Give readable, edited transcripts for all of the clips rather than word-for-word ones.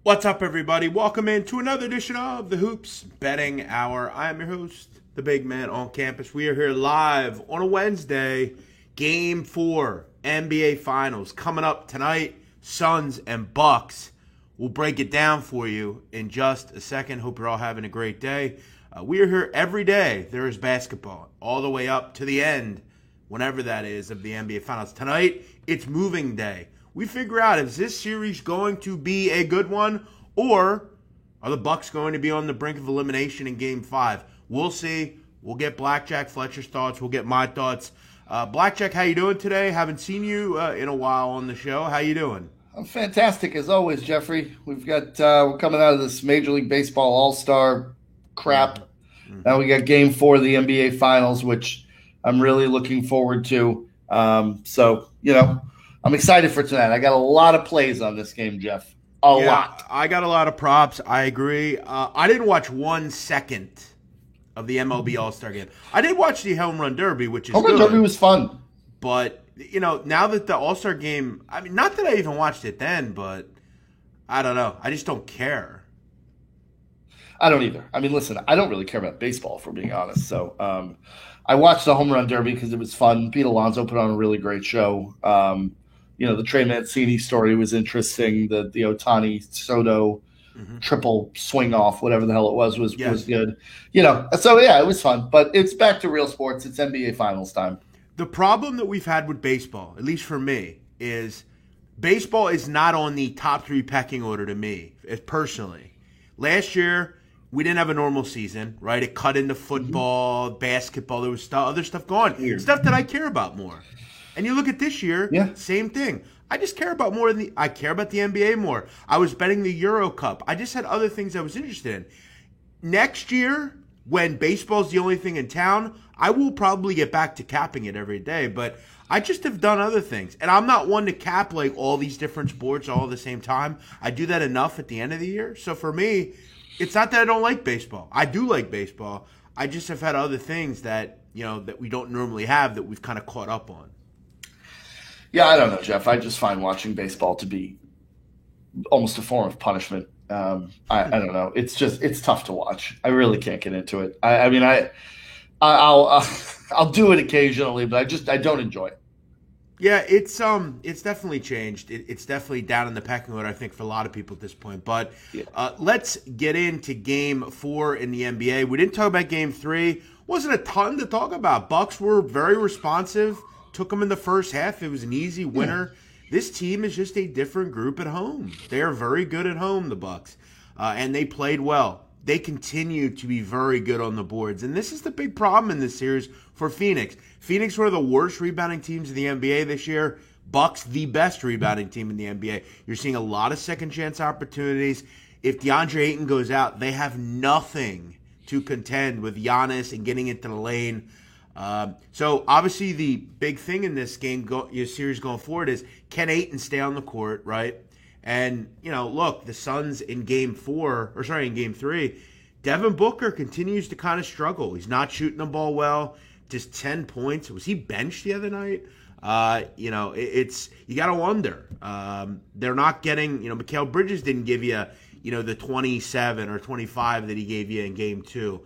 What's up, everybody? Welcome in to another edition of the Hoops Betting Hour. I am your host, the big man on campus. We are here live on a Wednesday. Game 4 NBA Finals coming up tonight. Suns and Bucks. We'll break it down for you in just a second. Hope you're all having a great day. We are here every day. There is basketball all the way up to the end, whenever that is, of the NBA Finals. Tonight, it's moving day. We figure out, is this series going to be a good one, or are the Bucks going to be on the brink of elimination in Game 5? We'll see. We'll get Blackjack Fletcher's thoughts. We'll get my thoughts. Blackjack, how you doing today? Haven't seen you in a while on the show. How you doing? I'm fantastic as always, Jeffrey. We've got we're coming out of this Major League Baseball All-Star crap. Mm-hmm. Now we got Game 4 of the NBA Finals, which I'm really looking forward to. I'm excited for tonight. I got a lot of plays on this game, Jeff. A lot. I got a lot of props. I agree. I didn't watch 1 second of the MLB All-Star game. I did watch the Home Run Derby, which is Home Run Derby was fun. But, now that the All-Star game, not that I even watched it then, but I don't know. I just don't care. I don't either. Listen, I don't really care about baseball, if we're being honest. So I watched the Home Run Derby because it was fun. Pete Alonso put on a really great show. The Trey Mancini story was interesting. The Ohtani Soto triple swing off, whatever the hell it was good. It was fun. But it's back to real sports. It's NBA Finals time. The problem that we've had with baseball, at least for me, is baseball is not on the top 3 pecking order to me, personally. Last year, we didn't have a normal season, right? It cut into football, basketball. There was other stuff going. Weird. Stuff that I care about more. And you look at this year, Same thing. I just care about I care about the NBA more. I was betting the Euro Cup. I just had other things I was interested in. Next year, when baseball's the only thing in town, I will probably get back to capping it every day. But I just have done other things. And I'm not one to cap like all these different sports all at the same time. I do that enough at the end of the year. So for me, it's not that I don't like baseball. I do like baseball. I just have had other things that, that we don't normally have that we've kind of caught up on. Yeah, I don't know, Jeff. I just find watching baseball to be almost a form of punishment. I don't know. It's tough to watch. I really can't get into it. I'll do it occasionally, but I don't enjoy it. Yeah, it's definitely changed. It's definitely down in the pecking order, I think, for a lot of people at this point. But let's get into Game 4 in the NBA. We didn't talk about Game 3. Wasn't a ton to talk about. Bucks were very responsive. Took them in the first half. It was an easy winner. Yeah. This team is just a different group at home. They are very good at home, the Bucks, and they played well. They continue to be very good on the boards, and this is the big problem in this series for Phoenix. Phoenix, one of the worst rebounding teams in the NBA this year. Bucks, the best rebounding team in the NBA. You're seeing a lot of second-chance opportunities. If DeAndre Ayton goes out, they have nothing to contend with Giannis and getting into the lane. So obviously the big thing in this game, your series going forward, is can Ayton stay on the court, right? And look, the Suns in Game 3, Devin Booker continues to kind of struggle. He's not shooting the ball well. Just 10 points. Was he benched the other night? It's you got to wonder. They're not getting. Mikal Bridges didn't give you the 27 or 25 that he gave you in Game 2.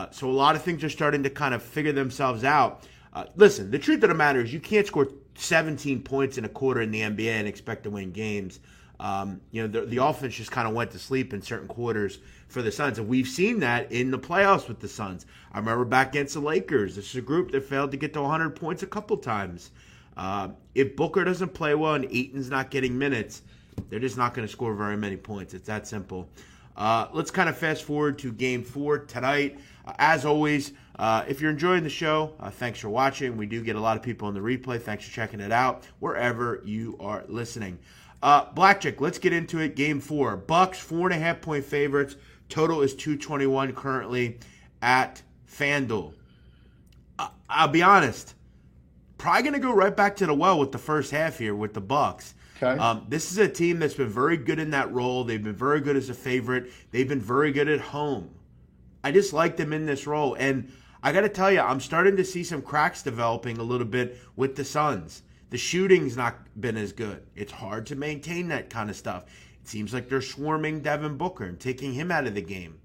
So a lot of things are starting to kind of figure themselves out. Listen, the truth of the matter is you can't score 17 points in a quarter in the NBA and expect to win games. The offense just kind of went to sleep in certain quarters for the Suns. And we've seen that in the playoffs with the Suns. I remember back against the Lakers. This is a group that failed to get to 100 points a couple times. If Booker doesn't play well and Ayton's not getting minutes, they're just not going to score very many points. It's that simple. Let's kind of fast forward to Game 4 tonight. As always, if you're enjoying the show, thanks for watching. We do get a lot of people on the replay. Thanks for checking it out wherever you are listening. Blackjack, let's get into it. Game 4. Bucks, 4.5-point favorites. Total is 221 currently at FanDuel. I'll be honest. Probably going to go right back to the well with the first half here with the Bucks. Okay. This is a team that's been very good in that role. They've been very good as a favorite. They've been very good at home. I just like them in this role. And I got to tell you, I'm starting to see some cracks developing a little bit with the Suns. The shooting's not been as good. It's hard to maintain that kind of stuff. It seems like they're swarming Devin Booker and taking him out of the game.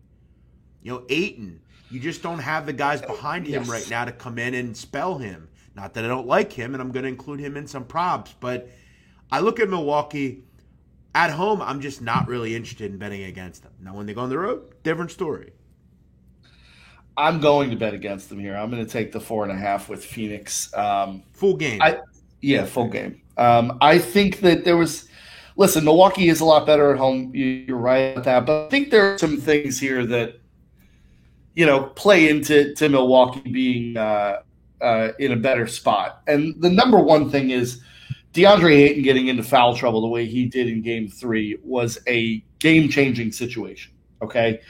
Ayton, you just don't have the guys behind him right now to come in and spell him. Not that I don't like him, and I'm going to include him in some props, but I look at Milwaukee. At home, I'm just not really interested in betting against them. Now, when they go on the road, different story. I'm going to bet against them here. I'm going to take the 4.5 with Phoenix. Full game. Full game. I think that listen, Milwaukee is a lot better at home. You're right about that. But I think there are some things here that, play into Milwaukee being in a better spot. And the number one thing is DeAndre Ayton getting into foul trouble the way he did in Game 3 was a game-changing situation, okay?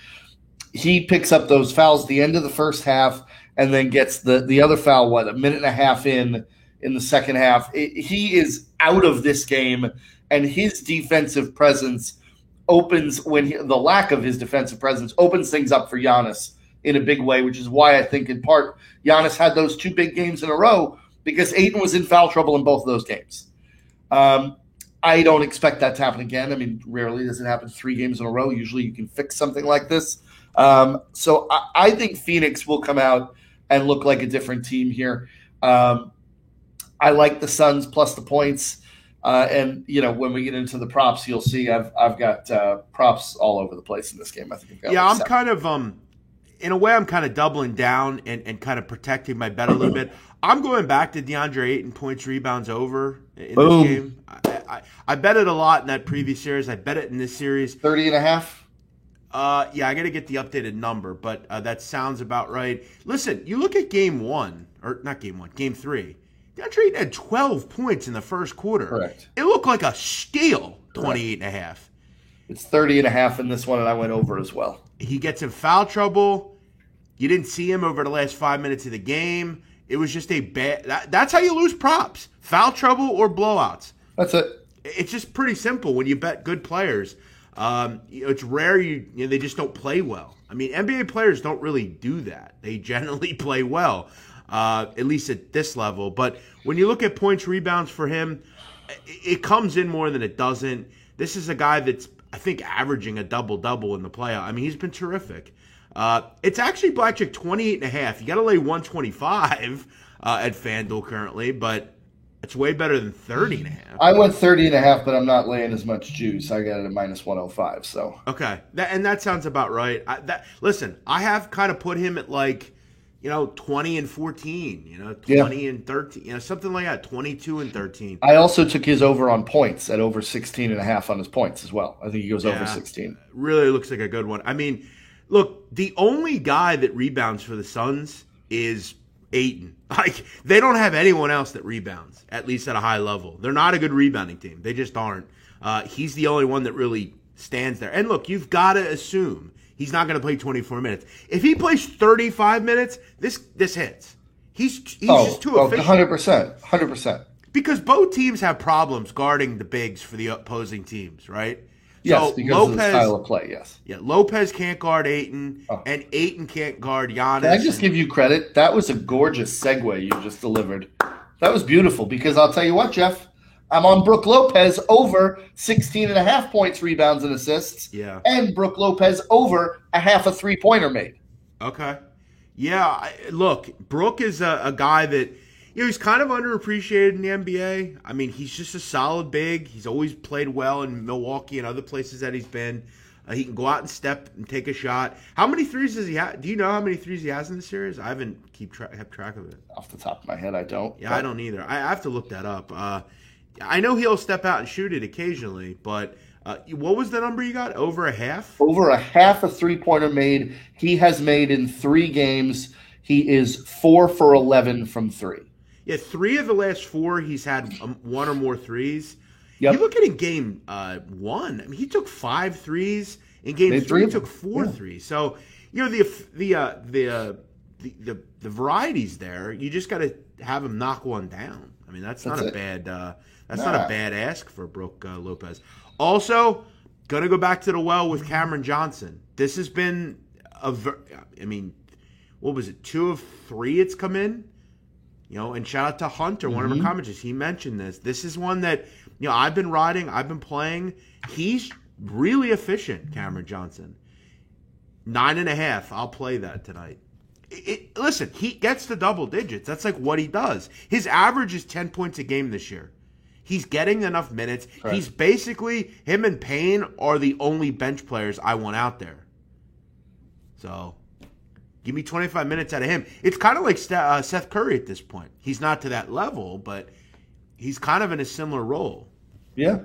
He picks up those fouls at the end of the first half and then gets the other foul, a minute and a half in the second half. He is out of this game, and his defensive presence the lack of his defensive presence opens things up for Giannis in a big way, which is why I think in part Giannis had those 2 big games in a row because Ayton was in foul trouble in both of those games. I don't expect that to happen again. I mean, rarely does it happen 3 games in a row. Usually you can fix something like this. So I think Phoenix will come out and look like a different team here. I like the Suns plus the points. And when we get into the props, you'll see I've got props all over the place in this game. I think I'm kind of in a way I'm kind of doubling down and kind of protecting my bet a little bit. I'm going back to DeAndre Ayton points, rebounds over in this game. I bet it a lot in that previous series. I bet it in this series. 30.5? I got to get the updated number, but that sounds about right. Listen, you look at Game 1, or not Game 1, Game 3. DeAndre Ayton had 12 points in the first quarter. Correct. It looked like a steal, 28.5. It's 30.5 in this one, and I went over as well. He gets in foul trouble. You didn't see him over the last 5 minutes of the game. It was just a bad – that's how you lose props. Foul trouble or blowouts. That's it. It's just pretty simple when you bet good players. It's rare they just don't play well. I mean, NBA players don't really do that. They generally play well, at least at this level. But when you look at points, rebounds for him, it comes in more than it doesn't. This is a guy that's, I think, averaging a double-double in the playoff. I mean, he's been terrific. It's actually blackjack 28.5. You got to lay 125 at FanDuel currently, but it's way better than 30.5. I went 30.5, but I'm not laying as much juice. I got it at minus 105. So okay, that sounds about right. Listen, I have kind of put him at 20 and 14, 20 and 13, something like that, 22 and 13. I also took his over on points at over 16.5 on his points as well. I think he goes over 16. Really looks like a good one. I mean, look, the only guy that rebounds for the Suns is Ayton. They don't have anyone else that rebounds, at least at a high level. They're not a good rebounding team. They just aren't. He's the only one that really stands there. And look, you've got to assume he's not going to play 24 minutes. If he plays 35 minutes, this hits. He's just too efficient. 100%. Because both teams have problems guarding the bigs for the opposing teams, right? Yes, because of the style of play, yes. Yeah, Lopez can't guard Ayton, and Ayton can't guard Giannis. Can I just give you credit? That was a gorgeous segue you just delivered. That was beautiful because I'll tell you what, Jeff, I'm on Brook Lopez over 16.5 points, rebounds, and assists. Yeah. And Brook Lopez over a half a three-pointer made. Okay. Yeah, look, Brook is a guy that – he's kind of underappreciated in the NBA. I mean, he's just a solid big. He's always played well in Milwaukee and other places that he's been. He can go out and step and take a shot. How many threes does he have? Do you know how many threes he has in the series? I haven't kept track of it. Off the top of my head, I don't. Yeah, I don't either. I have to look that up. I know he'll step out and shoot it occasionally, but what was the number you got? Over a half? Over a half a three-pointer made. He has made in 3 games. He is 4 for 11 from 3. Yeah, 3 of the last 4, he's had 1 or more threes. Yep. You look at in game 1. I mean, he took 5 threes. In game 3, he took 4 threes. So, the variety's there. You just got to have him knock one down. I mean, that's not a bad ask for Brook Lopez. Also, gonna go back to the well with Cameron Johnson. This has been what was it? 2 of 3 it's come in. And shout out to Hunter, one of our commenters. He mentioned this. This is one that, I've been riding, I've been playing. He's Really efficient, Cameron Johnson. 9.5. I'll play that tonight. Listen, he gets to double digits. That's like what he does. His average is 10 points a game this year. He's getting enough minutes. Right. He's basically, him and Payne are the only bench players I want out there. So, give me 25 minutes out of him. It's kind of like Seth Curry at this point. He's not to that level, but he's kind of in a similar role. Yeah.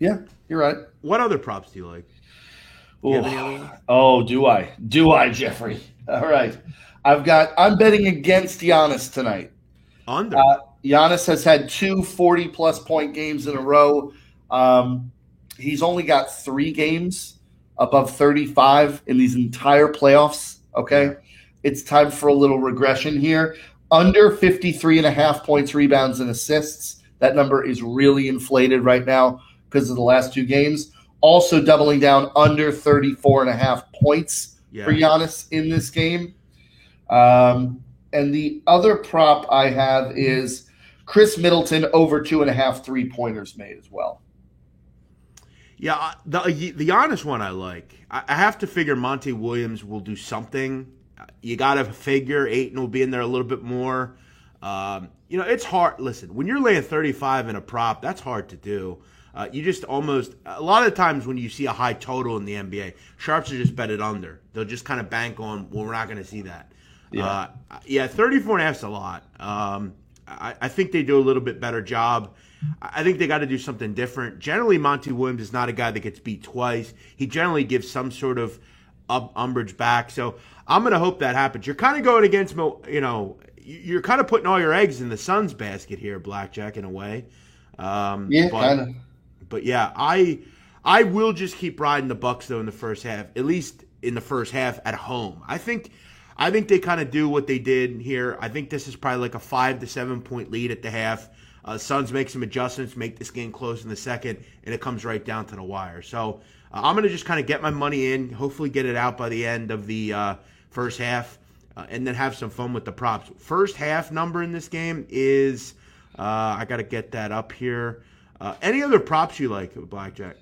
Yeah, you're right. What other props do you like? Do you have any other ones? Oh, do I? Do I, Jeffrey? All right. I'm betting against Giannis tonight. Under. Giannis has had 2 40-plus point games in a row. He's only got 3 games above 35 in these entire playoffs, okay? Yeah. It's time for a little regression here. Under 53.5 points, rebounds, and assists. That number is really inflated right now because of the last 2 games. Also doubling down under 34.5 points for Giannis in this game. And the other prop I have is Chris Middleton over 2.5 3-pointers made as well. Yeah, the Giannis one I like. I have to figure Monty Williams will do something. You got to figure Ayton will be in there a little bit more. It's hard. Listen, when you're laying 35 in a prop, that's hard to do. You just almost – a lot of times when you see a high total in the NBA, sharps are just bet it under. They'll just kind of bank on, well, we're not going to see that. 34.5 is a lot. I think they do a little bit better job. I think they got to do something different. Generally, Monty Williams is not a guy that gets beat twice. He generally gives some sort of umbrage back. So I'm going to hope that happens. You're kind of going against, you're kind of putting all your eggs in the Suns' basket here, Blackjack, in a way. Kind of. But yeah, I will just keep riding the Bucks though in the first half, at least in the first half at home. I think they kind of do what they did here. I think this is probably like a 5 to 7 point lead at the half. Suns make some adjustments, make this game close in the second, and it comes right down to the wire. So I'm going to just kind of get my money in, hopefully get it out by the end of the first half, and then have some fun with the props. First half number in this game is I got to get that up here. Any other props you like, Blackjack?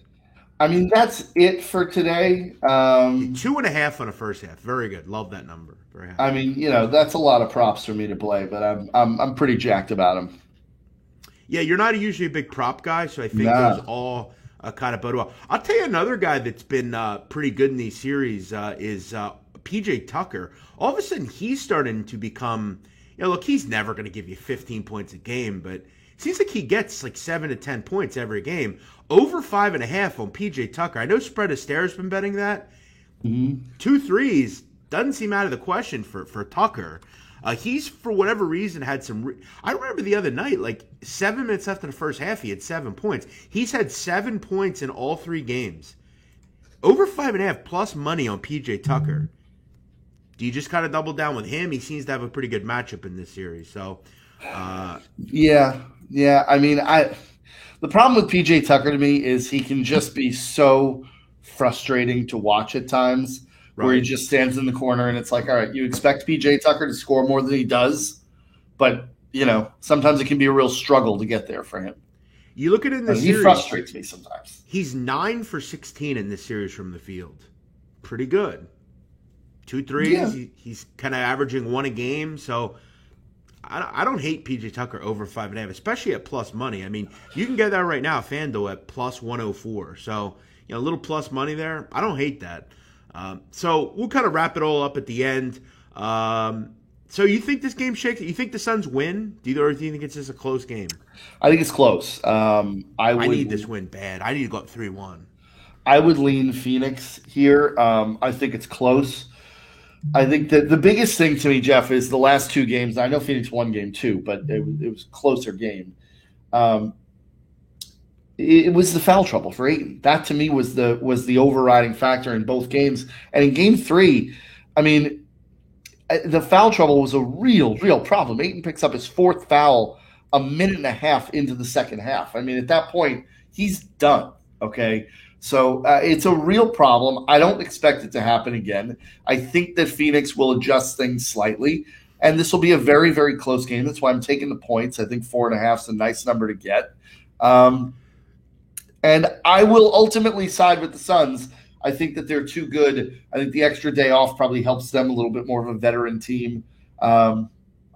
I mean, that's it for today. 2.5 on the first half. Very good. Love that number. Very happy. I mean, that's a lot of props for me to play, but I'm pretty jacked about them. Yeah, you're not usually a big prop guy, so I think those all kind of bode well. I'll tell you another guy that's been pretty good in these series is PJ Tucker. All of a sudden, he's starting to become. Look, he's never going to give you 15 points a game, but seems like he gets like 7 to 10 points every game. Over 5.5 on PJ Tucker. I know Spread Astaire's been betting that. 2 threes doesn't seem out of the question for Tucker. He's, for whatever reason, had some I remember the other night, like 7 minutes after the first half, he had 7 points. He's had 7 points in all 3 games. Over 5.5 plus money on PJ Tucker. Do you just kind of double down with him? He seems to have a pretty good matchup in this series. So, Yeah. I mean, the problem with PJ Tucker to me is he can just be so frustrating to watch at times. Right. Where he just stands in the corner and it's like, all right, you expect PJ Tucker to score more than he does, but sometimes it can be a real struggle to get there for him. You look at it in this series. He frustrates me sometimes. He's 9 for 16 in this series from the field. Pretty good. 2 threes. Yeah. He's kind of averaging 1 a game. So I don't hate PJ Tucker over 5.5, especially at plus money. I mean, you can get that right now, FanDuel at plus 104. So a little plus money there. I don't hate that. So we'll kind of wrap it all up at the end. So you think this game shakes? You think the Suns win? Or do you think it's just a close game? I think it's close. I need this win bad. I need to go up 3-1. I would lean Phoenix here. I think it's close. I think that the biggest thing to me, Jeff, is the last 2 games. I know Phoenix won game 2, but it was a closer game. It was the foul trouble for Ayton. That to me was the overriding factor in both games. And in game 3, I mean, the foul trouble was a real problem. Ayton picks up his 4th foul a minute and a half into the second half. I mean, at that point, he's done. Okay. So it's a real problem. I don't expect it to happen again. I think that Phoenix will adjust things slightly, and this will be a very, very close game. That's why I'm taking the points. I think 4.5 is a nice number to get. And I will ultimately side with the Suns. I think that they're too good. I think the extra day off probably helps them a little bit more of a veteran team. I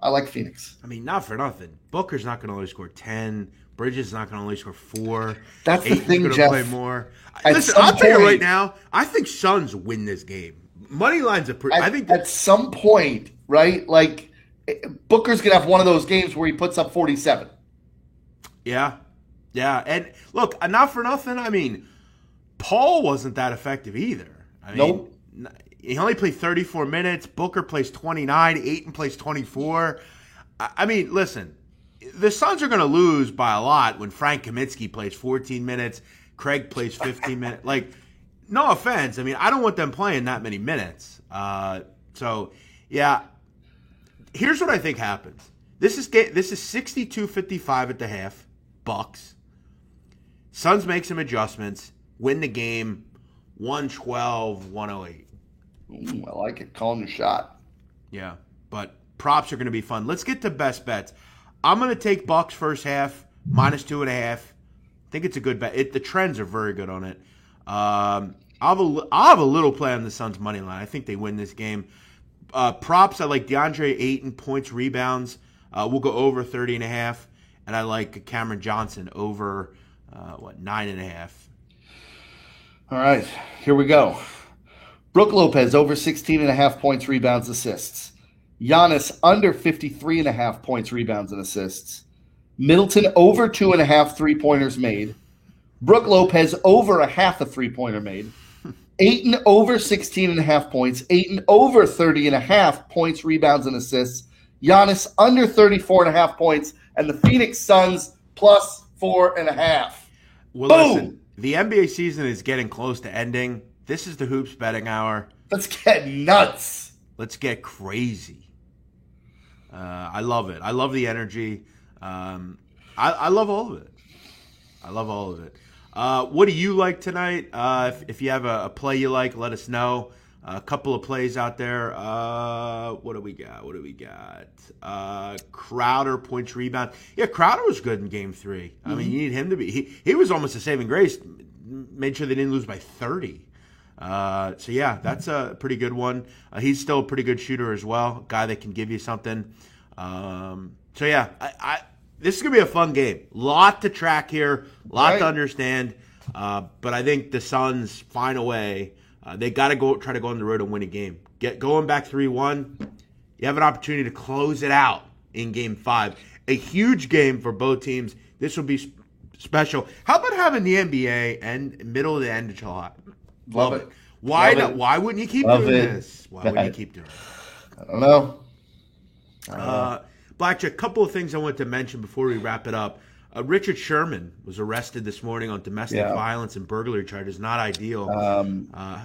like Phoenix. I mean, not for nothing. Booker's not going to only score 10. Bridges is not going to only score 4. That's the thing, gonna Jeff. Play more. Listen, I'll tell you right now, I think Suns win this game. Money lines are pretty. I think at some point, right? Like Booker's going to have one of those games where he puts up 47. Yeah. Yeah. And look, not for nothing. I mean, Paul wasn't that effective either. I mean, nope. He only played 34 minutes. Booker plays 29. Ayton plays 24. I mean, listen, the Suns are going to lose by a lot when Frank Kaminsky plays 14 minutes, Craig plays 15 minutes. Like, no offense. I mean, I don't want them playing that many minutes. So, yeah, here's what I think happens. This is 62-55 at the half, Bucks. Suns make some adjustments, win the game 112-108. I like it. Calling your shot. Yeah, but props are going to be fun. Let's get to best bets. I'm going to take Bucks first half, -2.5. I think it's a good bet. The trends are very good on it. I'll have a little play on the Suns' money line. I think they win this game. Props, I like DeAndre Ayton, points, rebounds. We'll go over 30.5. And I like Cameron Johnson over, 9.5. All right, here we go. Brook Lopez over 16.5 points, rebounds, assists. Giannis under 53.5 points, rebounds, and assists. Middleton over 2.5 3-pointers made. Brook Lopez over a half a 3-pointer made. Ayton over 16.5 points. Ayton over 30.5 points, rebounds, and assists. Giannis under 34.5 points. And the Phoenix Suns plus 4.5. Well, listen, the NBA season is getting close to ending. This is the Hoops Betting Hour. Let's get nuts. Let's get crazy. I love it. I love the energy. I love all of it. I love all of it. What do you like tonight? If you have a play you like, let us know. A couple of plays out there. What do we got? Crowder, points, rebound. Yeah, Crowder was good in Game 3. I mean, you need him to be. He was almost a saving grace. Made sure they didn't lose by 30. So, yeah, that's a pretty good one. He's still a pretty good shooter as well, guy that can give you something. So, yeah, this is going to be a fun game. Lot to track here, lot to understand. But I think the Suns find a way. They got to try to go on the road and win a game. Going back 3-1, you have an opportunity to close it out in Game 5. A huge game for both teams. This will be special. How about having the NBA and middle of the end of July? Love it. Why not? Why wouldn't you keep doing this? Why wouldn't you keep doing it? I don't know. Blackjack, a couple of things I want to mention before we wrap it up. Richard Sherman was arrested this morning on domestic violence and burglary charges. Not ideal.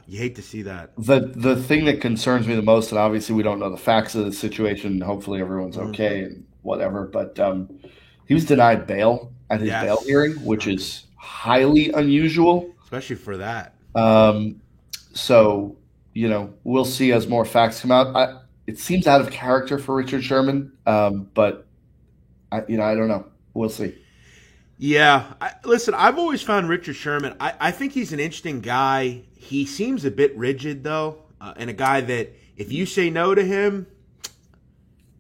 You hate to see that. The thing that concerns me the most, and obviously we don't know the facts of the situation. Hopefully everyone's okay and whatever. But he was denied bail at his bail hearing, which is highly unusual. Especially for that. So, we'll see as more facts come out. It seems out of character for Richard Sherman, but I don't know. We'll see. Yeah. Listen, I've always found Richard Sherman, I think he's an interesting guy. He seems a bit rigid, though, and a guy that if you say no to him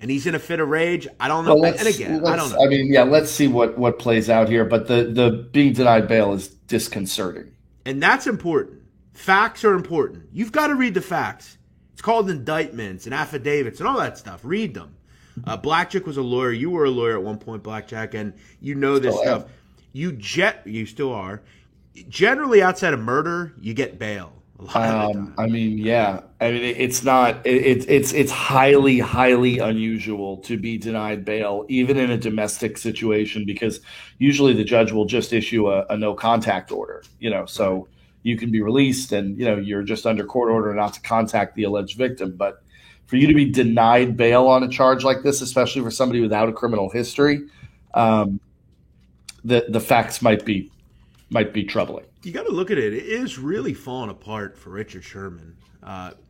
and he's in a fit of rage, I don't know. Well, and again, I don't know. I mean, let's see what plays out here. But the being denied bail is disconcerting. And that's important. Facts are important. You've got to read the facts. It's called indictments and affidavits and all that stuff. Read them. Blackjack was a lawyer. You were a lawyer at one point, Blackjack, and you know this stuff. You still are. Generally, outside of murder, you get bail. I mean, it's not. It's highly, highly unusual to be denied bail, even in a domestic situation, because usually the judge will just issue a no contact order. So you can be released, and you're just under court order not to contact the alleged victim, but for you to be denied bail on a charge like this, especially for somebody without a criminal history, the facts might be troubling. You got to look at it. It is really falling apart for Richard Sherman.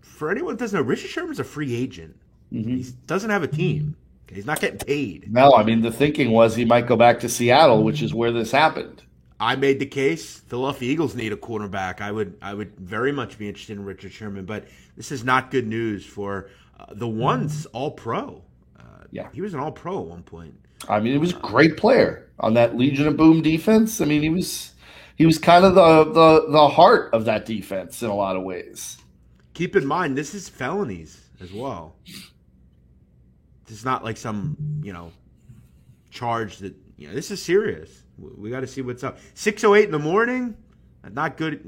For anyone that doesn't know, Richard Sherman's a free agent. Mm-hmm. He doesn't have a team. He's not getting paid. No, I mean, the thinking was he might go back to Seattle, which is where this happened. I made the case. Philadelphia Eagles need a quarterback. I would very much be interested in Richard Sherman, but this is not good news for the once All-Pro. Yeah, he was an All-Pro at one point. I mean, he was a great player on that Legion of Boom defense. I mean, he was kind of the heart of that defense in a lot of ways. Keep in mind, this is felonies as well. This is not like some, charge that, this is serious. We got to see what's up. 6:08 in the morning, not good,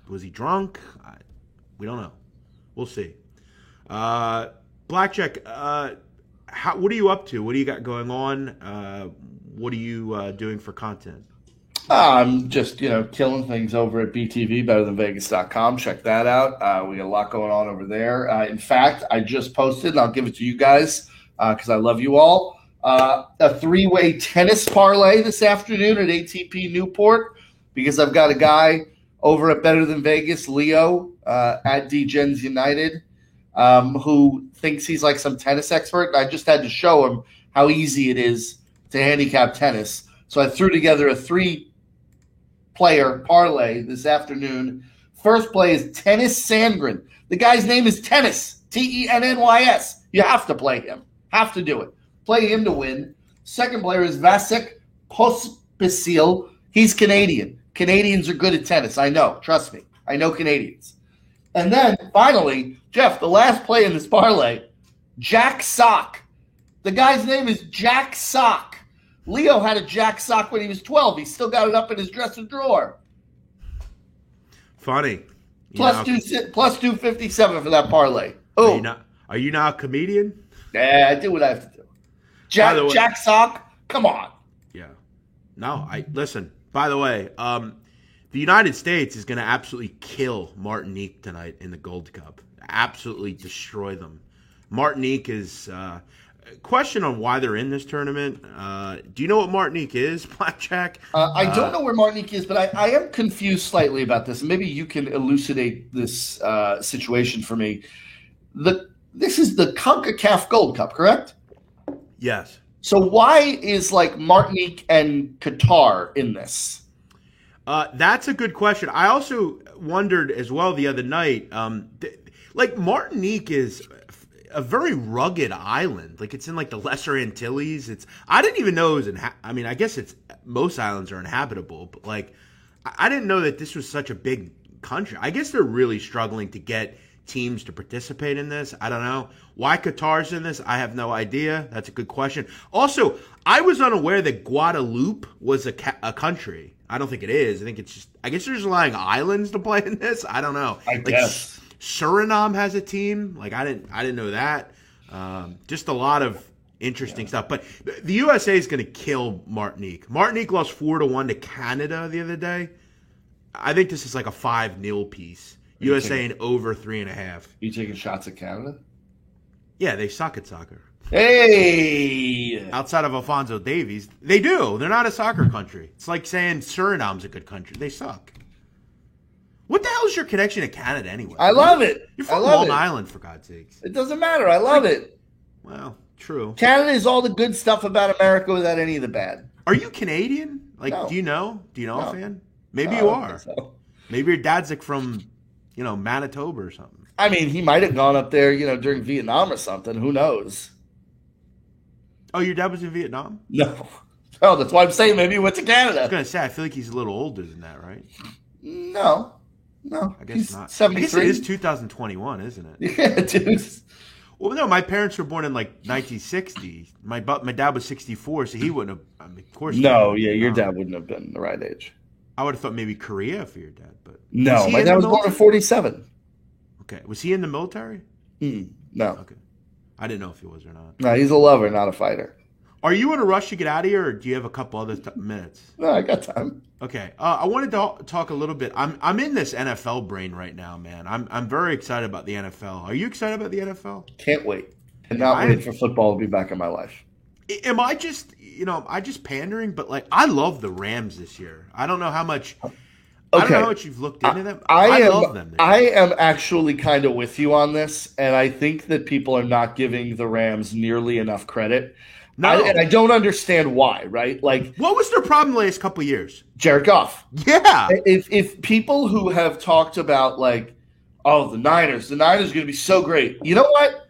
was he drunk? We don't know. We'll see. Blackjack, what are you up to? What do you got going on? What are you doing for content? I'm just, killing things over at BTV, betterthanvegas.com. Check that out. We got a lot going on over there. In fact, I just posted, and I'll give it to you guys because I love you all, a three-way tennis parlay this afternoon at ATP Newport because I've got a guy over at Better Than Vegas, Leo, at DGens United, who thinks he's like some tennis expert. I just had to show him how easy it is to handicap tennis. So I threw together a three-player parlay this afternoon. First play is Tennis Sandgren. The guy's name is Tennis, Tennys. You have to play him. Have to do it. Play him to win. Second player is Vasek Pospisil. He's Canadian. Canadians are good at tennis. I know. Trust me. I know Canadians. And then, finally, Jeff, the last play in this parlay, Jack Sock. The guy's name is Jack Sock. Leo had a Jack Sock when he was 12. He still got it up in his dresser drawer. Funny. Plus 257 for that parlay. Oh, are you now a comedian? Yeah, I do what I have to do. Jack Sock, come on. Yeah. No, listen. By the way, the United States is going to absolutely kill Martinique tonight in the Gold Cup. Absolutely destroy them. Martinique is question on why they're in this tournament. Do you know what Martinique is, Blackjack? I don't know where Martinique is, but I am confused slightly about this. Maybe you can elucidate this situation for me. This is the CONCACAF Gold Cup, correct? Yes. So why is Martinique and Qatar in this? That's a good question. I also wondered as well the other night. Martinique is a very rugged island. It's in the Lesser Antilles. I didn't even know it was I guess most islands are inhabitable, but I didn't know that this was such a big country. I guess they're really struggling to get teams to participate in this. I don't know why Qatar's in this. I have no idea. That's a good question. Also, I was unaware that Guadeloupe was a country. I don't think it is. I guess they're just allowing islands to play in this. I don't know. I guess Suriname has a team. I didn't know that. Just a lot of interesting stuff. But the USA is going to kill Martinique. Martinique lost 4-1 to Canada the other day. I think this is like a 5-0 piece. USA in over 3.5. You taking shots at Canada? Yeah, they suck at soccer. Hey! Outside of Alphonso Davies, they do. They're not a soccer country. It's like saying Suriname's a good country. They suck. What the hell is your connection to Canada anyway? I love it. You're from Long Island, for God's sakes. It doesn't matter. I love it. Well, true. Canada is all the good stuff about America without any of the bad. Are you Canadian? No. Do you know? No. A fan? Maybe you are. So. Maybe your dad's from, Manitoba or something. I mean, he might have gone up there, during Vietnam or something. Who knows? Oh, your dad was in Vietnam? No. Oh, that's why I'm saying maybe he went to Canada. I was going to say, I feel like he's a little older than that, right? No. I guess not. 73. I guess it is 2021, isn't it? Yeah, dude. Well, no, my parents were born in 1960. My dad was 64, so he wouldn't have. Of course. No, your dad wouldn't have been the right age. I would have thought maybe Korea for your dad, but no, my dad was born in 47. Okay, was he in the military? No. Okay, I didn't know if he was or not. No, he's a lover, not a fighter. Are you in a rush to get out of here, or do you have a couple other minutes? No, I got time. Okay, I wanted to talk a little bit. I'm in this NFL brain right now, man. I'm very excited about the NFL. Are you excited about the NFL? Can't wait. Cannot wait for football to be back in my life. Am I just pandering? But I love the Rams this year. I don't know how much. Okay. I don't know how much you've looked into them. I love them. I am actually kind of with you on this, and I think that people are not giving the Rams nearly enough credit. No. And I don't understand why, right? Like, what was their problem the last couple of years? Jared Goff. Yeah. If people who have talked about, like, oh, the Niners are going to be so great. You know what?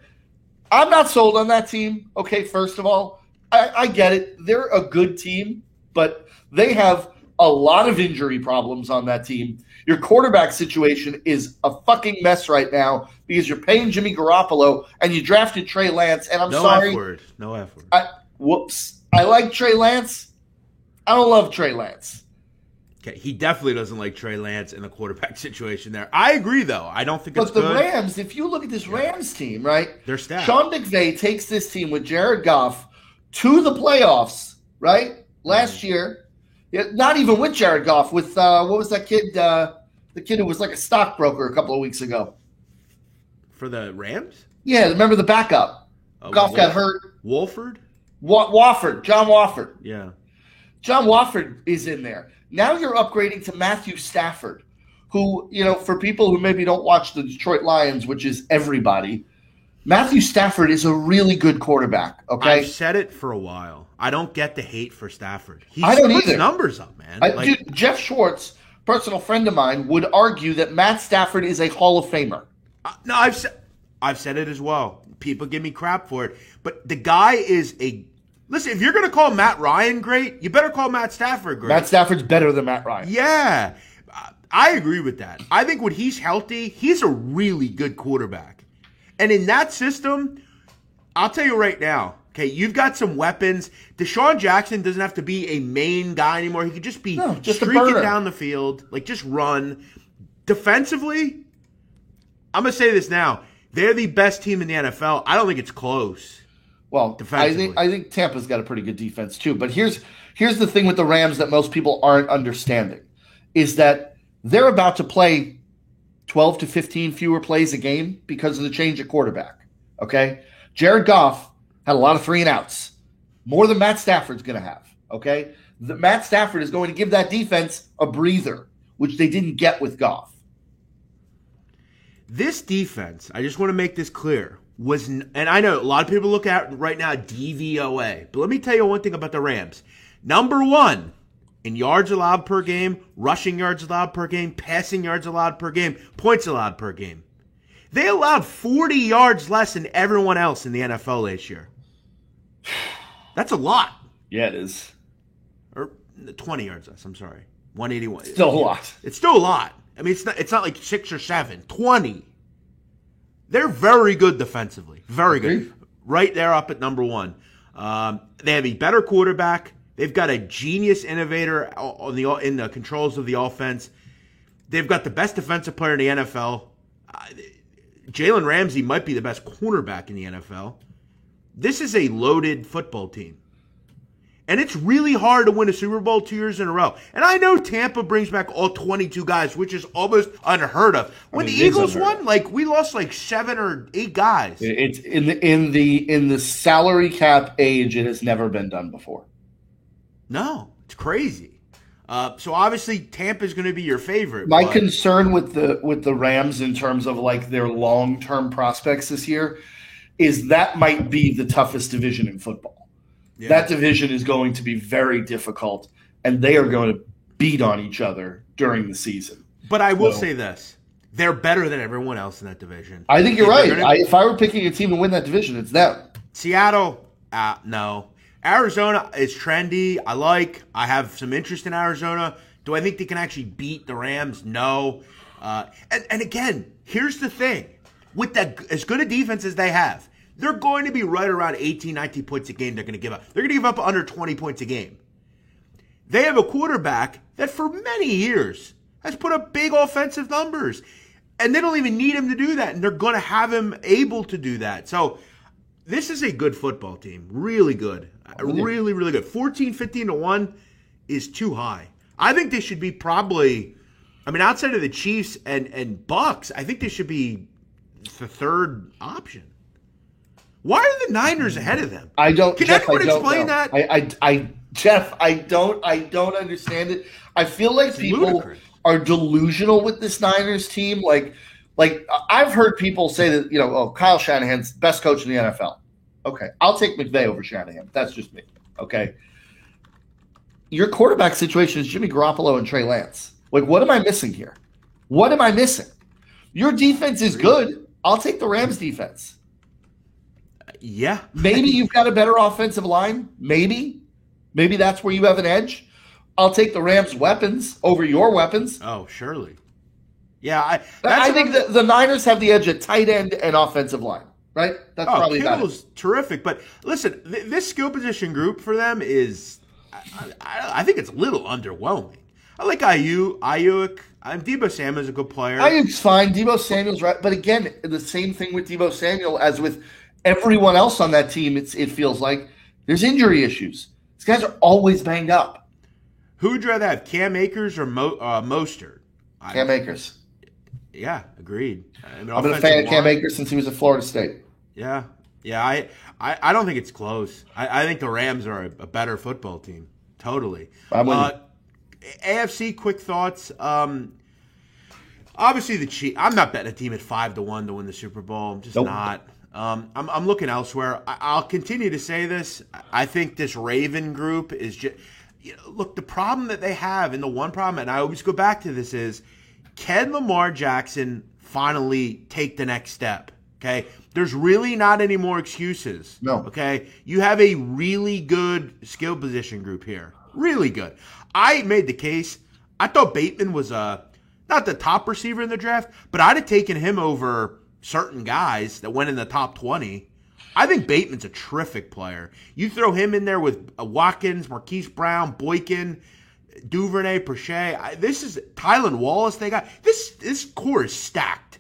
I'm not sold on that team. Okay, first of all, I get it. They're a good team, but they have a lot of injury problems on that team. Your quarterback situation is a fucking mess right now because you're paying Jimmy Garoppolo and you drafted Trey Lance. And I'm sorry. No F word. Whoops. I like Trey Lance. I don't love Trey Lance. Okay, he definitely doesn't like Trey Lance in the quarterback situation there. I agree, though. I don't think it's good. But the Rams, if you look at this Rams team, right? They're stacked. Sean McVay takes this team with Jared Goff to the playoffs, right? Last year. Not even with Jared Goff, with what was that kid? The kid who was like a stockbroker a couple of weeks ago. For the Rams? Yeah, remember the backup? Goff got hurt. Wolford? Wofford. John Wofford. Yeah. John Wofford is in there. Now you're upgrading to Matthew Stafford, who, for people who maybe don't watch the Detroit Lions, which is everybody, Matthew Stafford is a really good quarterback, okay? I've said it for a while. I don't get the hate for Stafford. I don't puts either. Numbers up, man. Dude, Jeff Schwartz, personal friend of mine, would argue that Matt Stafford is a Hall of Famer. No, I've said it as well. People give me crap for it. But the guy is a... Listen, if you're going to call Matt Ryan great, you better call Matt Stafford great. Matt Stafford's better than Matt Ryan. Yeah. I agree with that. I think when he's healthy, he's a really good quarterback. And in that system, I'll tell you right now, okay, you've got some weapons. Deshaun Jackson doesn't have to be a main guy anymore. He could just be streaking down the field, like just run. Defensively, I'm going to say this now. They're the best team in the NFL. I don't think it's close. Well, I think Tampa's got a pretty good defense too. But here's the thing with the Rams that most people aren't understanding is that they're about to play 12 to 15 fewer plays a game because of the change at quarterback. Okay? Jared Goff had a lot of 3-and-outs, more than Matt Stafford's going to have. Okay? Matt Stafford is going to give that defense a breather, which they didn't get with Goff. This defense, I just want to make this clear, and I know a lot of people look at right now DVOA, but let me tell you one thing about the Rams. Number one in yards allowed per game, rushing yards allowed per game, passing yards allowed per game, points allowed per game. They allowed 40 yards less than everyone else in the NFL last year. That's a lot. Yeah, it is. Or 20 yards less, I'm sorry. 181. Still a lot. It's still a lot. I mean, it's not like 6 or 7. 20. They're very good defensively. Very good. Right there up at number one. They have a better quarterback. They've got a genius innovator in the controls of the offense. They've got the best defensive player in the NFL. Jalen Ramsey might be the best cornerback in the NFL. This is a loaded football team. And it's really hard to win a Super Bowl 2 years in a row. And I know Tampa brings back all 22 guys, which is almost unheard of. When the Eagles won, we lost 7 or 8 guys. It's in the salary cap age, it has never been done before. No, it's crazy. So obviously Tampa's going to be your favorite. My concern with the Rams in terms of their long-term prospects this year is that might be the toughest division in football. Yeah. That division is going to be very difficult, and they are going to beat on each other during the season. But I will say this. They're better than everyone else in that division. I think you're right. If I were picking a team to win that division, it's them. Seattle, no. Arizona is trendy. I have some interest in Arizona. Do I think they can actually beat the Rams? No. And again, here's the thing. With as good a defense as they have, they're going to be right around 18, 19 points a game they're going to give up. They're going to give up under 20 points a game. They have a quarterback that for many years has put up big offensive numbers. And they don't even need him to do that. And they're going to have him able to do that. So this is a good football team. Really good. Really, really good. 14, 15-1 is too high. I think they should be probably, outside of the Chiefs and Bucks, I think they should be the third option. Why are the Niners ahead of them? I don't. Can Jeff, anyone explain that? Jeff, I don't understand it. I feel like people are delusional with this Niners team. Like I've heard people say that Kyle Shanahan's best coach in the NFL. Okay. I'll take McVay over Shanahan. That's just me. Okay. Your quarterback situation is Jimmy Garoppolo and Trey Lance. Like, what am I missing here? What am I missing? Your defense is good. I'll take the Rams defense. Yeah. Maybe you've got a better offensive line. Maybe. Maybe that's where you have an edge. I'll take the Rams' weapons over your weapons. Oh, surely. Yeah, I think the Niners have the edge at tight end and offensive line, right? That's probably Kittle's terrific. But listen, this skill position group for them is, I think it's a little underwhelming. I like Ayuk. Deebo Samuel's a good player. Ayuk's fine. Deebo Samuel's right. But again, the same thing with Deebo Samuel as with everyone else on that team. It feels like there's injury issues. These guys are always banged up. Who would you rather have, Cam Akers or Mostert? Cam Akers. Yeah, agreed. I've been a fan of Cam Akers since he was at Florida State. Yeah. I don't think it's close. I think the Rams are a better football team. Totally. AFC, quick thoughts. Obviously, the Chiefs. I'm not betting a team at 5-1 to win the Super Bowl. I'm just not. I'm looking elsewhere. I'll continue to say this. I think this Raven group is just. Look, the problem that they have, and the one problem, and I always go back to this, is can Lamar Jackson finally take the next step? Okay, there's really not any more excuses. No. Okay, you have a really good skill position group here. Really good. I made the case. I thought Bateman was not the top receiver in the draft, but I'd have taken him over certain guys that went in the top 20. I think Bateman's a terrific player. You throw him in there with Watkins, Marquise Brown, Boykin, Duvernay, Prochet. This is Tylan Wallace. They got this core is stacked.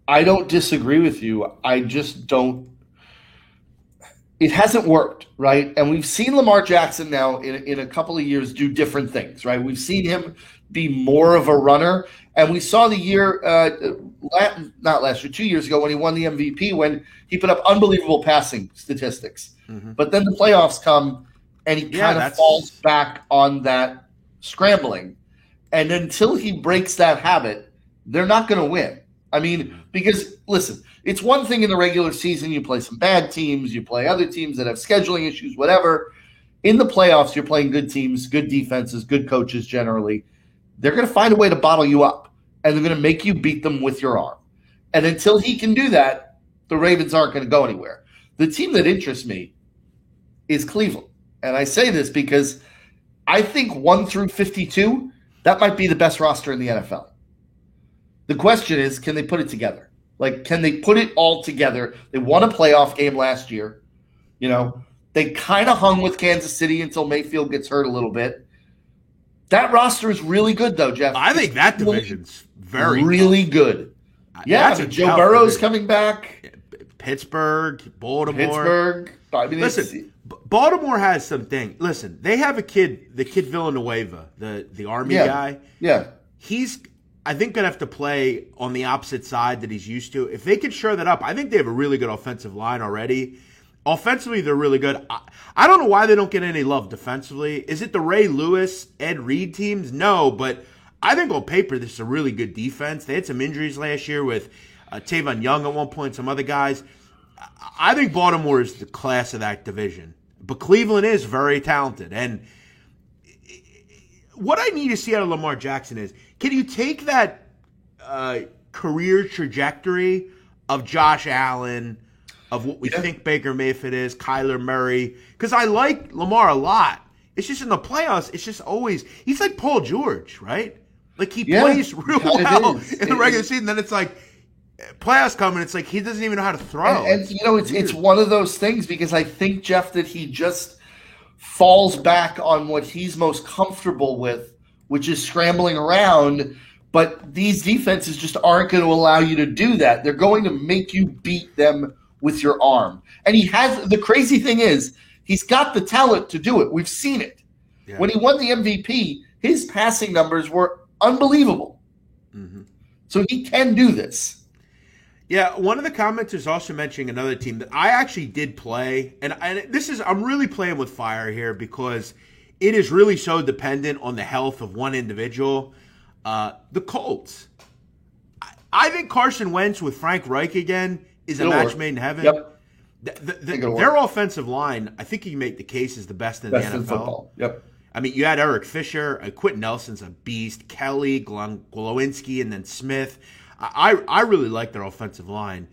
I don't disagree with you. I just don't. It hasn't worked, right? And we've seen Lamar Jackson now in a couple of years do different things, right? We've seen him be more of a runner, and we saw the year, not last year, 2 years ago when he won the MVP, when he put up unbelievable passing statistics. Mm-hmm. But then the playoffs come, and he kind of falls back on that scrambling. And until he breaks that habit, they're not going to win. I mean, because, listen, it's one thing in the regular season, you play some bad teams, you play other teams that have scheduling issues, whatever. In the playoffs, you're playing good teams, good defenses, good coaches generally. They're going to find a way to bottle you up, and they're going to make you beat them with your arm. And until he can do that, the Ravens aren't going to go anywhere. The team that interests me is Cleveland. And I say this because I think 1 through 52, that might be the best roster in the NFL. The question is, can they put it together? Like, can they put it all together? They won a playoff game last year. You know, they kind of hung with Kansas City until Mayfield gets hurt a little bit. That roster is really good, though, Jeff. I think that division's really good. Yeah, Joe Burrow's coming back. Pittsburgh, Baltimore. I mean, listen, Baltimore has something. Listen, they have the kid Villanueva, the Army guy. Yeah. He's, I think, going to have to play on the opposite side that he's used to. If they could shore that up, I think they have a really good offensive line already. Offensively, they're really good. I don't know why they don't get any love defensively. Is it the Ray Lewis, Ed Reed teams? No, but I think on paper this is a really good defense. They had some injuries last year with Tavon Young at one point, some other guys. I think Baltimore is the class of that division. But Cleveland is very talented. And what I need to see out of Lamar Jackson is, can you take that career trajectory of Josh Allen, of what we think Baker Mayfield is, Kyler Murray? Because I like Lamar a lot. It's just in the playoffs, it's just always – he's like Paul George, right? Like he plays real well in the regular season. Then it's like playoffs come and it's like he doesn't even know how to throw. And you know, it's one of those things because I think, Jeff, that he just falls back on what he's most comfortable with, which is scrambling around. But these defenses just aren't going to allow you to do that. They're going to make you beat them with your arm. And he has – the crazy thing is he's got the talent to do it. We've seen it. Yeah. When he won the MVP, his passing numbers were unbelievable. Mm-hmm. So he can do this. Yeah, one of the commenters also mentioning another team that I actually did play. And this is – I'm really playing with fire here because it is really so dependent on the health of one individual. The Colts. I think Carson Wentz with Frank Reich again is a match made in heaven. Yep. Their offensive line, I think you can make the case, is the best in the NFL. In football. Yep. I mean, you had Eric Fisher, Quentin Nelson's a beast, Kelly, Glowinski, and then Smith. I really like their offensive line.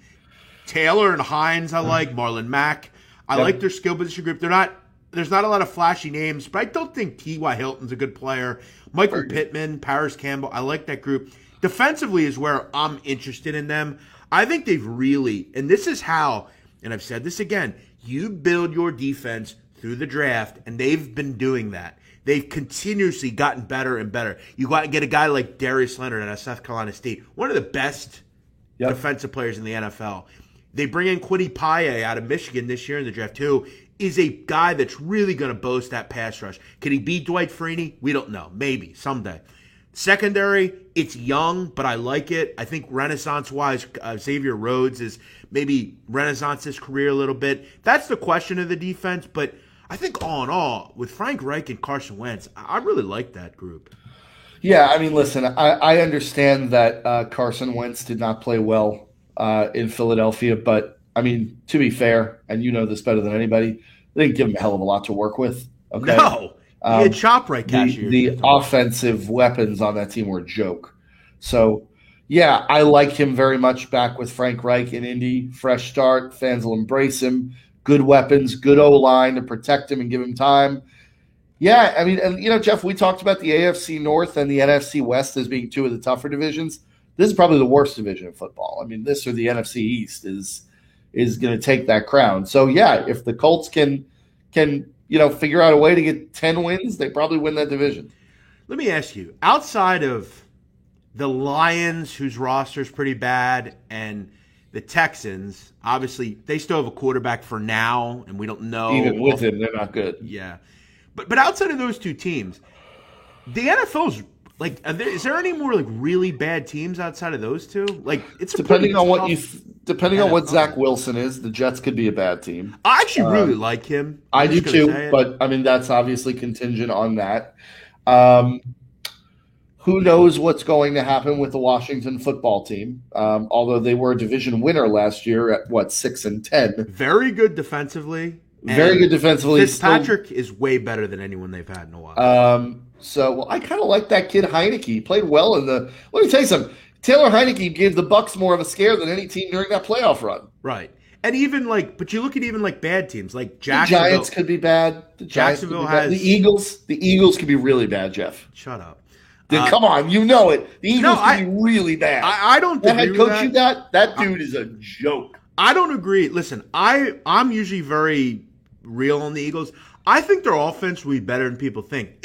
Taylor and Hines, I like. Marlon Mack. I like their skill position group. There's not a lot of flashy names, but I don't think T.Y. Hilton's a good player. Michael Pittman, Paris Campbell, I like that group. Defensively is where I'm interested in them. I think they've really, and this is how, and I've said this again, you build your defense through the draft, and they've been doing that. They've continuously gotten better and better. You go out and get a guy like Darius Leonard out of South Carolina State, one of the best defensive players in the NFL. They bring in Kwity Paye out of Michigan this year in the draft, too. Is a guy that's really going to boast that pass rush. Can he beat Dwight Freeney? We don't know. Maybe someday. Secondary, it's young, but I like it. I think renaissance-wise, Xavier Rhodes is maybe renaissance his career a little bit. That's the question of the defense, but I think all in all, with Frank Reich and Carson Wentz, I really like that group. Yeah, I mean, listen, I understand that Carson Wentz did not play well in Philadelphia, but, I mean, to be fair, and you know this better than anybody, they didn't give him a hell of a lot to work with. Okay? No. He had chop right catch. The offensive weapons on that team were a joke. So, yeah, I like him very much back with Frank Reich in Indy. Fresh start. Fans will embrace him. Good weapons, good O-line to protect him and give him time. Yeah, I mean, and you know, Jeff, we talked about the AFC North and the NFC West as being two of the tougher divisions. This is probably the worst division in football. I mean, this or the NFC East is going to take that crown. So, yeah, if the Colts can figure out a way to get 10 wins, they probably win that division. Let me ask you, outside of the Lions, whose roster is pretty bad, and the Texans, obviously, they still have a quarterback for now, and we don't know. Even with him, they're not good. Yeah. But outside of those two teams, the NFL's like, is there any more like really bad teams outside of those two? Like, it's depending on what Zach Wilson is, the Jets could be a bad team. I actually really like him. I do too, but I mean that's obviously contingent on that. Who knows what's going to happen with the Washington football team? Although they were a division winner last year at 6-10, very good defensely. Very good defensively. Fitzpatrick is way better than anyone they've had in a while. So I kind of like that kid Heineke. He played well in the. Let me tell you something. Taylor Heineke gave the Bucs more of a scare than any team during that playoff run. Right, and even but you look at even bad teams like Jacksonville. The Giants could be bad. Jacksonville has the Eagles. The Eagles could be really bad. Jeff, shut up. Come on, you know it. The Eagles could be really bad. I don't. The head coach you got, that dude is a joke. I don't agree. Listen, I'm usually very real on the Eagles. I think their offense will be better than people think.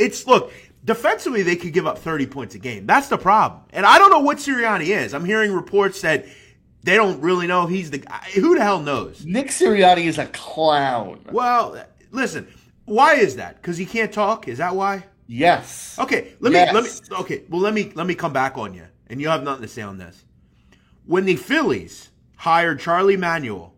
Defensively, they could give up 30 points a game. That's the problem. And I don't know what Sirianni is. I'm hearing reports that they don't really know if he's the guy. Who the hell knows? Nick Sirianni is a clown. Well, listen, why is that? Because he can't talk? Is that why? Yes. Okay, let me come back on you, and you have nothing to say on this. When the Phillies hired Charlie Manuel,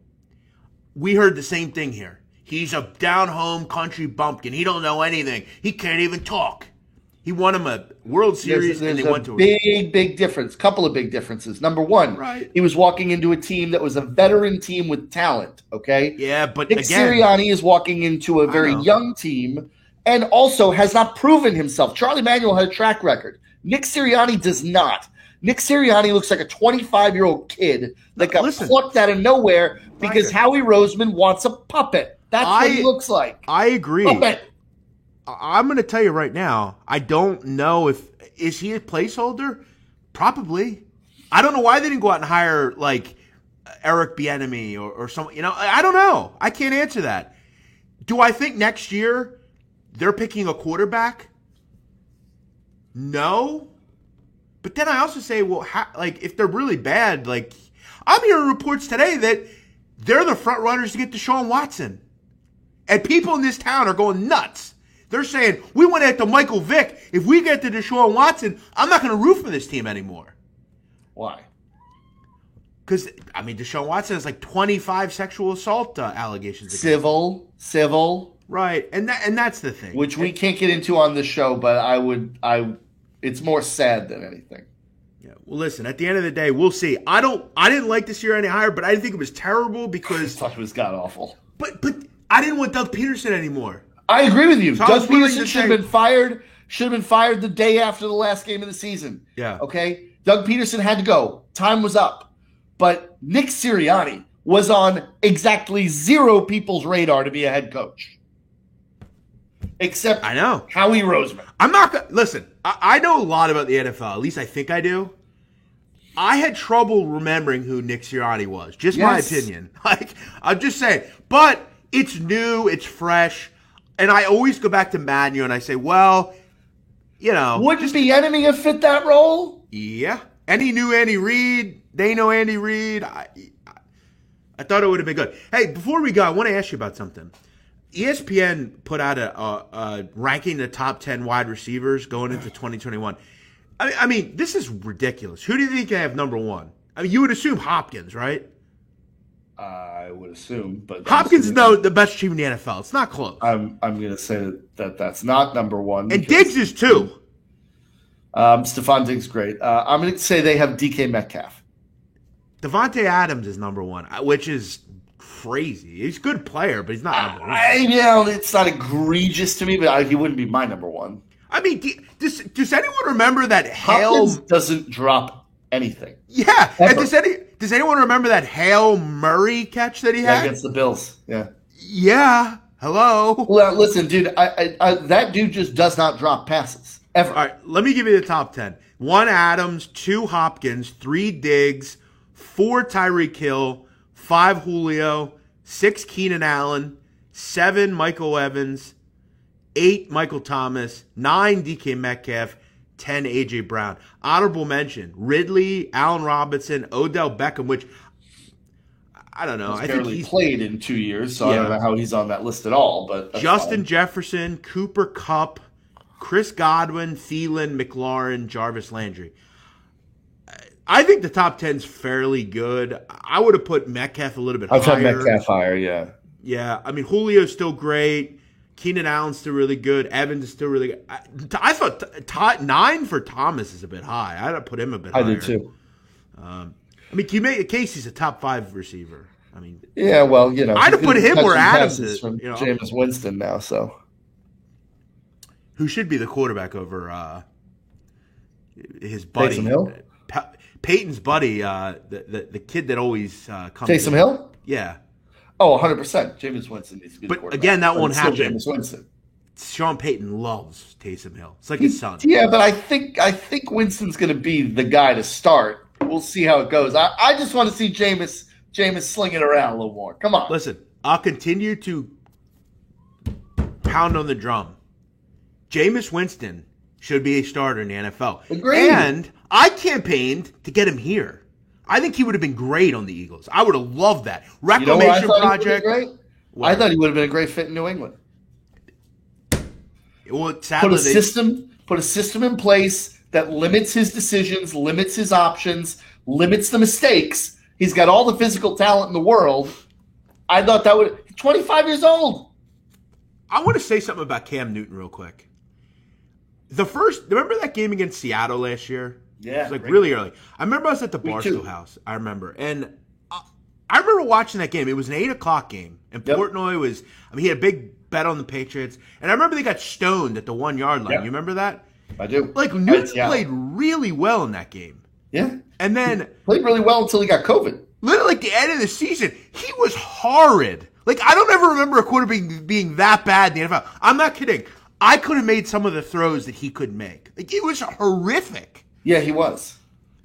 we heard the same thing here. He's a down-home country bumpkin. He don't know anything. He can't even talk. He won him a World Series, and they went to a big difference. Couple of big differences. Number one, he was walking into a team that was a veteran team with talent. Okay. Yeah, but Nick Sirianni is walking into a very young team, and also has not proven himself. Charlie Manuel had a track record. Nick Sirianni does not. Nick Sirianni looks like a 25-year-old kid that got plucked out of nowhere because Howie Roseman wants a puppet. That's what he looks like. I agree. I'm going to tell you right now, I don't know is he a placeholder? Probably. I don't know why they didn't go out and hire like Eric Bieniemy or someone. I don't know. I can't answer that. Do I think next year they're picking a quarterback? No. But then I also say, well, if they're really bad, I'm hearing reports today that they're the front runners to get Deshaun Watson. And people in this town are going nuts. They're saying, we went after Michael Vick. If we get to Deshaun Watson, I'm not going to root for this team anymore. Why? Because, Deshaun Watson has 25 sexual assault allegations. Civil. Right. And that's the thing. Which we can't get into on this show, but it's more sad than anything. Yeah. Well, listen. At the end of the day, we'll see. I didn't like this year any higher, but I didn't think it was terrible I because. thought it was god awful. But I didn't want Doug Peterson anymore. I agree with you. So Doug Peterson should have been fired. Should have been fired the day after the last game of the season. Yeah. Okay. Doug Peterson had to go. Time was up. But Nick Sirianni was on exactly 0 people's radar to be a head coach. Except I know Howie Roseman. I'm not gonna listen. I know a lot about the NFL. At least I think I do. I had trouble remembering who Nick Sirianni was. Just my opinion. Like I'm just saying. But it's new. It's fresh. And I always go back to Madden and I say, well, you know, Wouldn't Bieniemy have fit that role? Yeah. And he knew Andy Reid. They know Andy Reid. I thought it would have been good. Hey, before we go, I want to ask you about something. ESPN put out a ranking the top 10 wide receivers going into 2021. I mean, this is ridiculous. Who do you think they have number one? I mean, you would assume Hopkins, right? I would assume, but Hopkins is the best receiver in the NFL. It's not close. I'm going to say that that's not number one. And Diggs is 2. Stephon Diggs, great. I'm going to say they have DK Metcalf. Devontae Adams is number 1, which is crazy. He's a good player, but he's not number 1. It's not egregious to me, but he wouldn't be my number 1. I mean, does anyone remember that Hopkins doesn't drop anything. Yeah, and does anyone remember that Hail Murray catch that he had against the Bills? Yeah. Yeah. Hello. Well, listen, dude. That dude just does not drop passes ever. All right, let me give you the top 10. 1 Adams, 2 Hopkins, 3 Diggs, 4 Tyreek Hill, 5 Julio, 6 Keenan Allen, 7 Michael Evans, 8 Michael Thomas, 9 DK Metcalf, 10 A.J. Brown. Honorable mention, Ridley, Allen Robinson, Odell Beckham, which I don't know. I think he's played in 2 years, so I don't know how he's on that list at all. But Justin Jefferson, Cooper Kupp, Chris Godwin, Thielen, McLaurin, Jarvis Landry. I think the top 10's fairly good. I would have put Metcalf a little bit higher. I've had Metcalf higher, yeah. Yeah, I mean, Julio's still great. Keenan Allen's still really good. Evans is still really good. I thought 9 for Thomas is a bit high. I'd put him a bit higher. I did too. I mean, can you make a case he's a top 5 receiver? I mean, yeah, well, I'd have put him where Adams is. From Jameis Winston now, so who should be the quarterback over his buddy? Taysom Hill? Peyton's buddy, the kid that always comes. Taysom Hill? Yeah. Oh, 100%. Jameis Winston needs to be the quarterback. But again, that won't happen. Jameis Winston. Sean Payton loves Taysom Hill. It's like his son. Yeah, but I think Winston's going to be the guy to start. We'll see how it goes. I just want to see Jameis sling it around a little more. Come on. Listen, I'll continue to pound on the drum. Jameis Winston should be a starter in the NFL. Agreed. And I campaigned to get him here. I think he would have been great on the Eagles. I would have loved that. Reclamation project. I thought he would have been a great fit in New England. Well, sadly, put a system in place that limits his decisions, limits his options, limits the mistakes. He's got all the physical talent in the world. I thought that would 25 years old. I want to say something about Cam Newton real quick. Remember that game against Seattle last year? Yeah. It was like really early. I remember I was at the Barstool house. I remember. And I remember watching that game. It was an 8 o'clock game. And Portnoy was, he had a big bet on the Patriots. And I remember they got stoned at the 1 yard line. You remember that? I do. Like, Newton played really well in that game. Yeah. And then played really well until he got COVID. Literally at the end of the season, he was horrid. Like, I don't ever remember a quarterback being that bad in the NFL. I'm not kidding. I could have made some of the throws that he couldn't make. Like, it was horrific. Yeah, he was.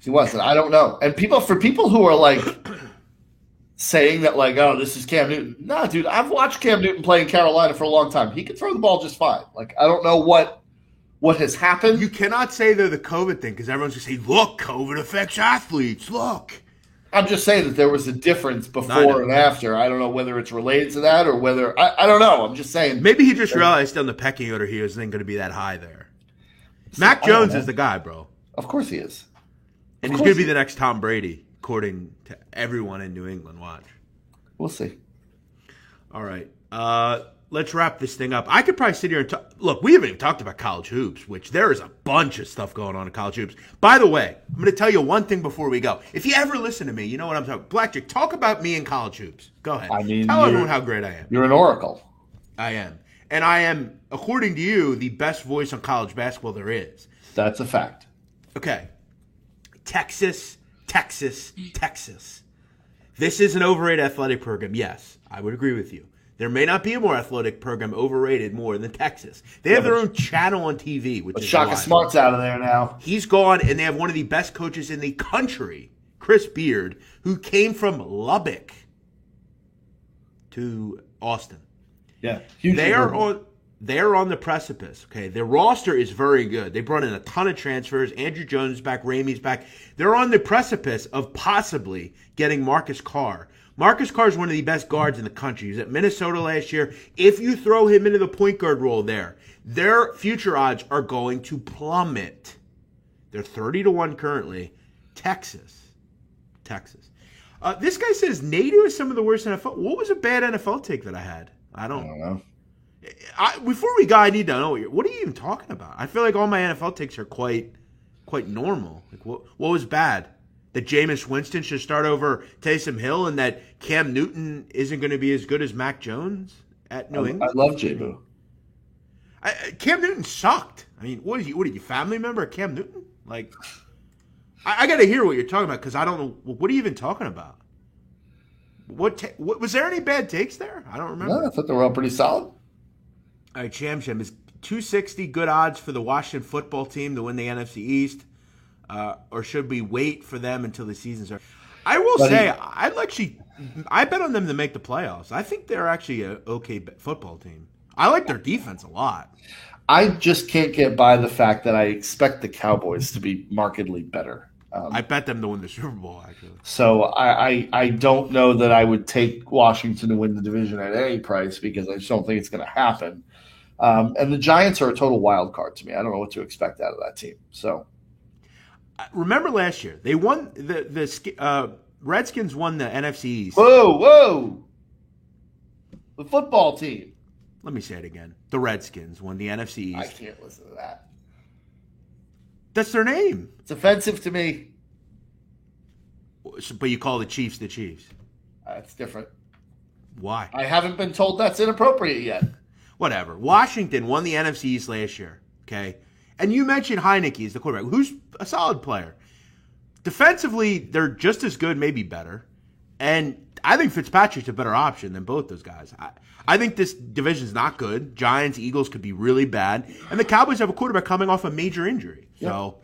And I don't know. And for people who are like saying that, like, oh, this is Cam Newton. No, dude, I've watched Cam Newton play in Carolina for a long time. He can throw the ball just fine. Like, I don't know what has happened. You cannot say they're the COVID thing because everyone's going to say, look, COVID affects athletes. Look. I'm just saying that there was a difference before and after. I don't know whether it's related to that or whether I don't know. I'm just saying. Maybe he just realized on the pecking order he wasn't going to be that high there. Mac Jones is the guy, bro. Of course he is. And he's going to be the next Tom Brady, according to everyone in New England. Watch. We'll see. All right. let's wrap this thing up. I could probably sit here and talk. Look, we haven't even talked about college hoops, which there is a bunch of stuff going on in college hoops. By the way, I'm going to tell you one thing before we go. If you ever listen to me, you know what I'm talking about. Blackjack, talk about me in college hoops. Go ahead. I mean, tell everyone how great I am. You're an oracle. I am. And I am, according to you, the best voice on college basketball there is. That's a fact. Okay. Texas. This is an overrated athletic program. Yes, I would agree with you. There may not be a more athletic program overrated more than Texas. They have their own channel on TV, which is Shaka Smart's out of there now. He's gone, and they have one of the best coaches in the country, Chris Beard, who came from Lubbock to Austin. Yeah, they are on the precipice. Okay, their roster is very good. They brought in a ton of transfers. Andrew Jones is back. Ramey's back. They're on the precipice of possibly getting Marcus Carr. Marcus Carr is one of the best guards in the country. He was at Minnesota last year. If you throw him into the point guard role there, their future odds are going to plummet. They're 30-1 currently. Texas. This guy says Nadeau is some of the worst NFL. What was a bad NFL take that I had? I don't know. Before we go, I need to know what are you even talking about? I feel like all my NFL takes are quite normal. Like what was bad? That Jameis Winston should start over Taysom Hill, and that Cam Newton isn't going to be as good as Mac Jones at New England. I love J-Boo. Cam Newton sucked. I mean, what are you, family member of Cam Newton? Like, I got to hear what you're talking about because I don't know. What are you even talking about? What was there any bad takes there? I don't remember. No, I thought they were all pretty solid. All right, Sham is 260 good odds for the Washington football team to win the NFC East, or should we wait for them until the season starts? I will say I bet on them to make the playoffs. I think they're actually an okay football team. I like their defense a lot. I just can't get by the fact that I expect the Cowboys to be markedly better. I bet them to win the Super Bowl, actually. So I don't know that I would take Washington to win the division at any price because I just don't think it's going to happen. And the Giants are a total wild card to me. I don't know what to expect out of that team. So, remember last year they won the Redskins won the NFC East. Whoa! The football team. Let me say it again. The Redskins won the NFC East. I can't listen to that. That's their name. It's offensive to me. But you call the Chiefs the Chiefs. That's different. Why? I haven't been told that's inappropriate yet. Whatever. Washington won the NFC East last year, okay? And you mentioned Heineke as the quarterback, who's a solid player. Defensively, they're just as good, maybe better. And I think Fitzpatrick's a better option than both those guys. I think this division's not good. Giants, Eagles could be really bad. And the Cowboys have a quarterback coming off a major injury. So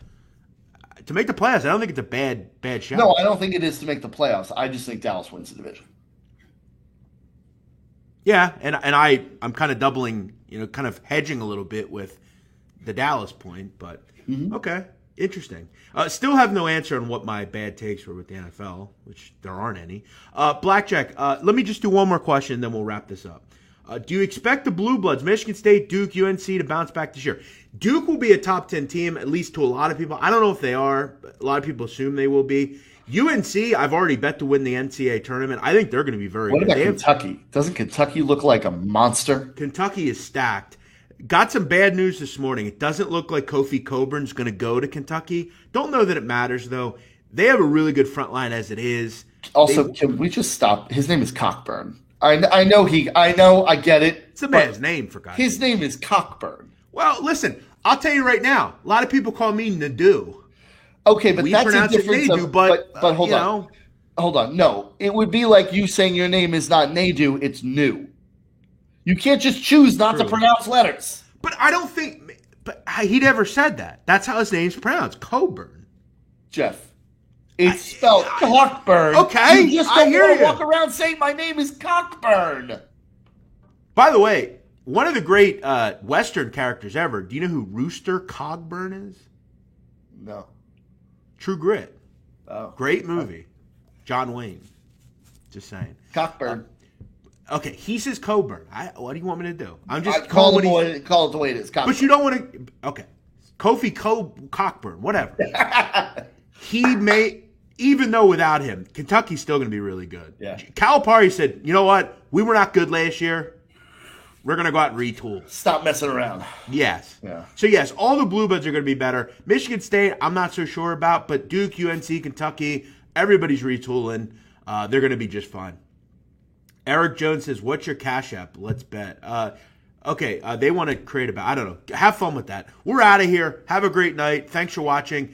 to make the playoffs, I don't think it's a bad shot. No, I don't think it is to make the playoffs. I just think Dallas wins the division. Yeah, and I'm kind of doubling, kind of hedging a little bit with the Dallas point, but okay, interesting. Still have no answer on what my bad takes were with the NFL, which there aren't any. Blackjack, let me just do one more question, then we'll wrap this up. Do you expect the Blue Bloods, Michigan State, Duke, UNC, to bounce back this year? Duke will be a top 10 team, at least to a lot of people. I don't know if they are, but a lot of people assume they will be. UNC, I've already bet to win the NCAA tournament. I think they're going to be very good. What about Kentucky? Doesn't Kentucky look like a monster? Kentucky is stacked. Got some bad news this morning. It doesn't look like Kofi Coburn's going to go to Kentucky. Don't know that it matters, though. They have a really good front line as it is. Also, can we just stop? His name is Cockburn. I know, I get it. It's a man's name, for God's sake. His name is Cockburn. Well, listen, I'll tell you right now. A lot of people call me Nadeau. Okay, but that's a difference. But hold on. Hold on. No, it would be like you saying your name is not Nadeau, it's New. You can't just choose not to pronounce letters. But I don't think he never said that. That's how his name's pronounced, Coburn. Jeff, it's spelled Cockburn. Okay, you just don't want to walk around saying my name is Cockburn. By the way, one of the great Western characters ever. Do you know who Rooster Cogburn is? No. True Grit. Oh, great movie. John Wayne. Just saying. Cockburn. Okay, he says Coburn. What do you want me to do? I'm just call it the way it is. Cockburn. But you don't want to. Okay, Kofi Cockburn. Whatever. He may, even though without him, Kentucky's still going to be really good. Yeah. Calipari said, "You know what? We were not good last year. We're going to go out and retool. Stop messing around. Yes. Yeah. So, yes, all the Blue Bloods are going to be better. Michigan State, I'm not so sure about, but Duke, UNC, Kentucky, everybody's retooling. They're going to be just fine. Eric Jones says, what's your Cash App? Let's bet. Okay, they want to create I don't know. Have fun with that. We're out of here. Have a great night. Thanks for watching.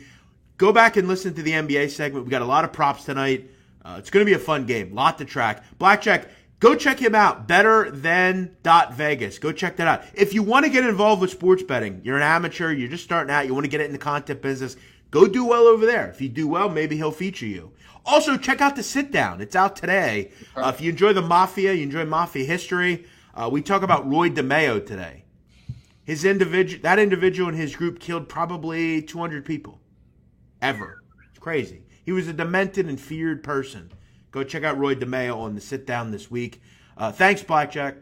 Go back and listen to the NBA segment. We got a lot of props tonight. It's going to be a fun game. Lot to track. Blackjack, go check him out. BetterThan.Vegas. Go check that out. If you want to get involved with sports betting, you're an amateur, you're just starting out, you want to get it in the content business, go do well over there. If you do well, maybe he'll feature you. Also, check out The Sit Down. It's out today. If you enjoy the Mafia, you enjoy Mafia history, we talk about Roy DeMeo today. That individual and his group killed probably 200 people. Ever. It's crazy. He was a demented and feared person. Go check out Roy DeMeo on The Sit Down this week. Thanks, Blackjack.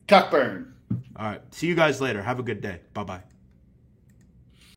Cockburn. All right. See you guys later. Have a good day. Bye-bye.